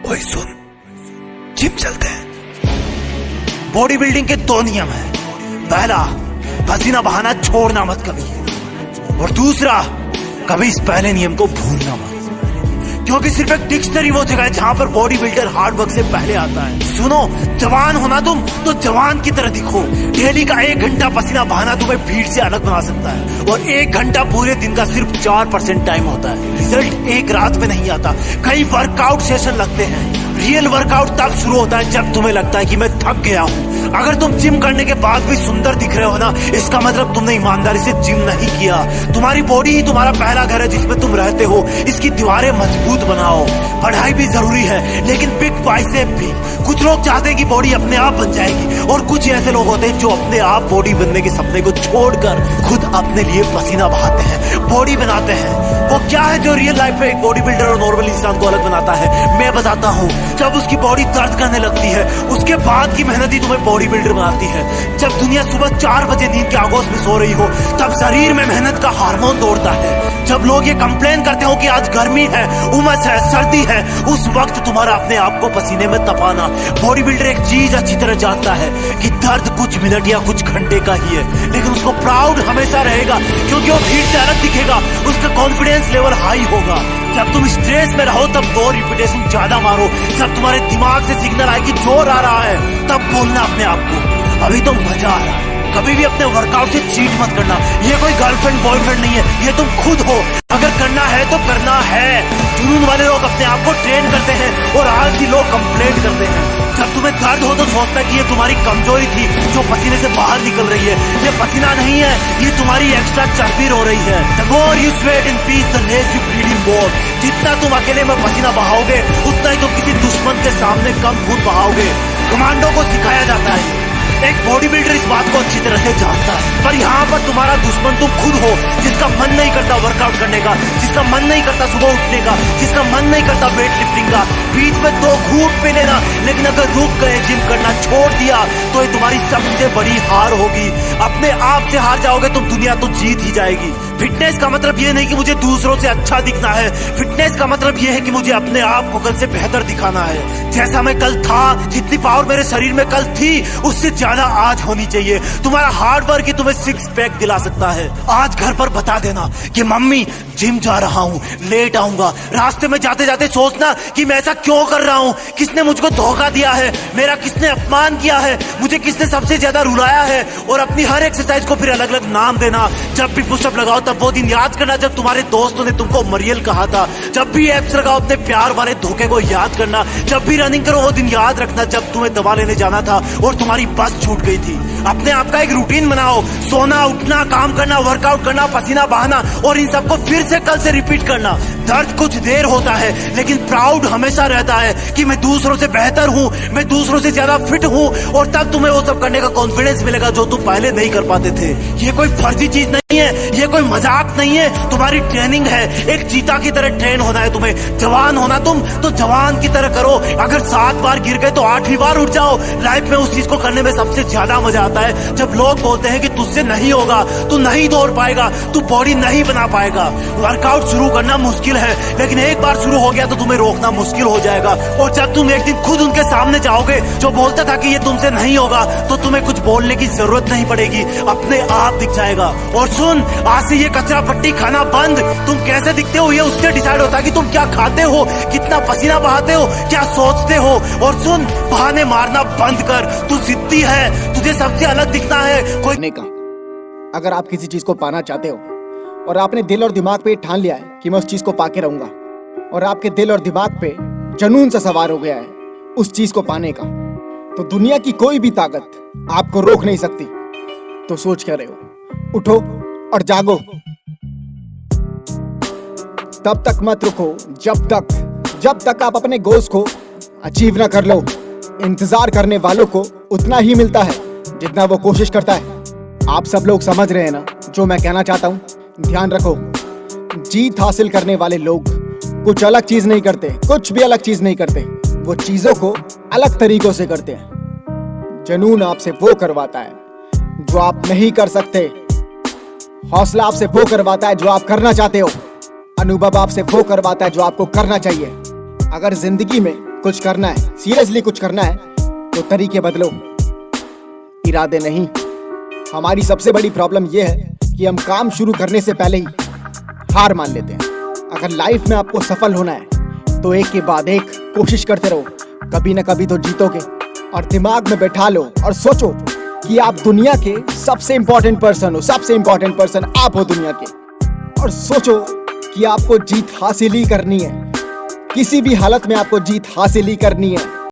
ओए सुन, जिम चलते हैं। बॉडी बिल्डिंग के 2 नियम है। पहला, पसीना बहाना छोड़ना मत कभी, और दूसरा, कभी इस पहले नियम को भूलना मत, क्योंकि सिर्फ एक डिक्शनरी वो जगह है जहां पर बॉडी बिल्डर हार्ड वर्क से पहले आता है। सुनो, जवान होना तुम तो जवान की तरह दिखो। डेली का 1 घंटा पसीना बहाना तुम्हें भीड़ से अलग बना सकता है, और 1 घंटा पूरे दिन का सिर्फ 4% टाइम होता है। रिजल्ट एक रात में नहीं आता, कई वर्कआउट सेशन लगते हैं। रियल वर्कआउट तब शुरू होता है जब तुम्हें लगता है कि मैं थक गया हूँ। अगर तुम जिम करने के बाद भी सुंदर दिख रहे हो ना, इसका मतलब तुमने ईमानदारी से जिम नहीं किया। तुम्हारी बॉडी ही तुम्हारा पहला घर है जिसमें तुम रहते हो। इसकी दीवारें मजबूत बनाओ। पढ़ाई भी जरूरी है, लेकिन बिग बाइसेप भी। कुछ लोग चाहते हैं कि बॉडी अपने आप बन जाएगी, और कुछ ऐसे लोग होते हैं जो अपने आप बॉडी बनने के सपने को छोड़कर खुद अपने लिए पसीना बहाते हैं, बॉडी बनाते हैं। वो क्या है जो रियल लाइफ में एक बॉडी बिल्डर और नॉर्मल इंसान को अलग बनाता है? मैं बताता हूँ। जब उसकी बॉडी दर्द करने लगती है, उसके बाद की मेहनत ही तुम्हें बॉडी बिल्डर बनाती है। जब दुनिया सुबह 4 बजे नींद के आगोश में सो रही हो, तब शरीर में मेहनत का हार्मोन दौड़ता है। जब लोग ये कंप्लेन करते हो कि आज गर्मी है, उमस है, सर्दी है, उस वक्त तुम्हारा अपने आप को पसीने में तपाना। बॉडी बिल्डर एक चीज अच्छी तरह जानता है कि दर्द कुछ मिनट या कुछ घंटे का ही है, लेकिन उसको प्राउड हमेशा रहेगा, क्योंकि वो भीड़ से अलग दिखेगा। उसका कॉन्फिडेंस लेवल हाई होगा। जब तुम स्ट्रेस में रहो तब 2 रिपीटेशन ज्यादा मारो। जब तुम्हारे दिमाग से सिग्नल आए कि जोर आ रहा है, तब बोलना अपने आप को, अभी तो मजा आ रहा है। कभी भी अपने वर्कआउट से चीट मत करना। ये कोई गर्लफ्रेंड बॉयफ्रेंड नहीं है, ये तुम खुद हो। अगर करना है तो करना है। जुनून वाले लोग अपने आप को ट्रेन करते हैं, और आलसी लोग कंप्लेंट करते हैं। जब तुम्हें दर्द हो तो सोचता है कि ये तुम्हारी कमजोरी थी जो पसीने से बाहर निकल रही है। ये पसीना नहीं है, ये तुम्हारी एक्स्ट्रा चर्बी हो रही है। The more you sweat in peace, the less you bleed in war। जितना तुम अकेले में पसीना बहाओगे, उतना ही तुम किसी दुश्मन के सामने कम खून बहाओगे। कमांडो को सिखाया जाता है। एक बॉडी बिल्डर इस बात को अच्छी तरह से जानता है, पर यहाँ पर तुम्हारा दुश्मन तुम खुद हो, जिसका मन नहीं करता वर्कआउट करने का, जिसका मन नहीं करता सुबह उठने का, जिसका मन नहीं करता वेट लिफ्टिंग का। बीच में 2 घूंट पी लेना, लेकिन अगर रुक गए, जिम करना छोड़ दिया, तो ये तुम्हारी सबसे बड़ी हार होगी। अपने आप से हार जाओगे तुम, दुनिया तो जीत ही जाएगी। फिटनेस का मतलब ये नहीं कि मुझे दूसरों से अच्छा दिखना है। फिटनेस का मतलब ये है कि मुझे अपने आप को कल से बेहतर दिखाना है। जैसा मैं कल था, जितनी पावर मेरे शरीर में कल थी, उससे ज्यादा आज होनी चाहिए। तुम्हारा हार्ड वर्क ही तुम्हें 6 पैक दिला सकता है। आज घर पर बता देना कि मम्मी जिम जा रहा हूँ, लेट आऊंगा। रास्ते में जाते जाते सोचना कि मैं ऐसा क्यों कर रहा हूँ, किसने मुझको धोखा दिया है, मेरा किसने अपमान किया है, मुझे किसने सबसे ज्यादा रुलाया है। और अपनी हर एक्सरसाइज को फिर अलग अलग नाम देना। जब भी पुशअप लगाओ तब वो दिन याद करना जब तुम्हारे दोस्तों ने तुमको मरियल कहा था। जब भी एप्स लगाओ अपने प्यार वाले धोखे को याद करना। जब भी रनिंग करो वो दिन याद रखना जब तुम्हें दवा लेने जाना था और तुम्हारी बस छूट गई थी। अपने आप का एक रूटीन बनाओ। सोना, उठना, काम करना, वर्कआउट करना, पसीना बहाना, और इन सबको फिर से कल से रिपीट करना। दर्द कुछ देर होता है, लेकिन प्राउड हमेशा रहता है कि मैं दूसरों से बेहतर हूँ, मैं दूसरों से ज्यादा फिट हूँ। और तब तुम्हें वो सब करने का कॉन्फिडेंस मिलेगा जो तुम पहले नहीं कर पाते थे। ये कोई फर्जी चीज नहीं है, ये कोई मजाक नहीं है, तुम्हारी ट्रेनिंग है। एक चीता की तरह ट्रेन होना है तुम्हें। जवान होना तुम तो जवान की तरह करो। अगर 7 बार गिर गए तो 8वीं बार उठ जाओ। लाइफ में उस चीज को करने में सबसे ज्यादा मजा आता है जब लोग बोलते हैं कि तुझसे नहीं होगा, तू नहीं दौड़ पाएगा, तू बॉडी नहीं बना पाएगा। वर्कआउट शुरू करना मुश्किल है, लेकिन एक बार शुरू हो गया तो तुम्हें रोकना मुश्किल हो जाएगा। और जब तुम एक दिन खुद उनके सामने जाओगे जो बोलता था कि ये तुमसे नहीं होगा, तो तुम्हें कुछ बोलने की जरूरत नहीं पड़ेगी, अपने आप दिख जाएगा। और सुन, आज से ये कचरा पट्टी खाना बंद। तुम कैसे दिखते हो ये उससे डिसाइड होता है कि तुम क्या खाते हो, कितना पसीना बहाते हो, क्या सोचते हो। और सुन, बहाने मारना बंद कर। तू जिद्दी है, तुझे सबसे अलग दिखना है। कोई का अगर आप किसी चीज को पाना चाहते हो और आपने दिल और दिमाग पे ठान लिया है कि मैं उस चीज को पाके रहूंगा, और आपके दिल और दिमाग पे जुनून सा सवार हो गया है उस चीज को पाने का, तो दुनिया की कोई भी ताकत आपको रोक नहीं सकती। तो सोच क्या रहे हो, उठो और जागो। तब तक मत रुको जब तक आप अपने गोल्स को अचीव ना कर लो। इंतजार करने वालों को उतना ही मिलता है जितना वो कोशिश करता है। आप सब लोग समझ रहे हैं ना जो मैं कहना चाहता हूँ? ध्यान रखो, जीत हासिल करने वाले लोग कुछ अलग चीज नहीं करते, कुछ भी अलग चीज नहीं करते। वो चीजों को अलग तरीकों से करते हैं। जुनून आपसे वो करवाता है जो आप नहीं कर सकते। हौसला आपसे वो करवाता है जो आप करना चाहते हो। अनुभव आपसे वो करवाता है जो आपको करना चाहिए। अगर जिंदगी में कुछ करना है, सीरियसली कुछ करना है तो तरीके बदलो, इरादे नहीं। हमारी सबसे बड़ी प्रॉब्लम यह है कि हम काम शुरू करने से पहले ही हार मान लेते हैं। अगर लाइफ में आपको सफल होना है तो एक के बाद एक कोशिश करते रहो, कभी ना कभी तो जीतोगे। और दिमाग में बैठा लो और सोचो कि आप दुनिया के सबसे इंपॉर्टेंट पर्सन हो, सबसे इंपॉर्टेंट पर्सन आप हो दुनिया के। और सोचो कि आपको जीत हासिल ही करनी है, किसी भी हालत में आपको जीत हासिल ही करनी है।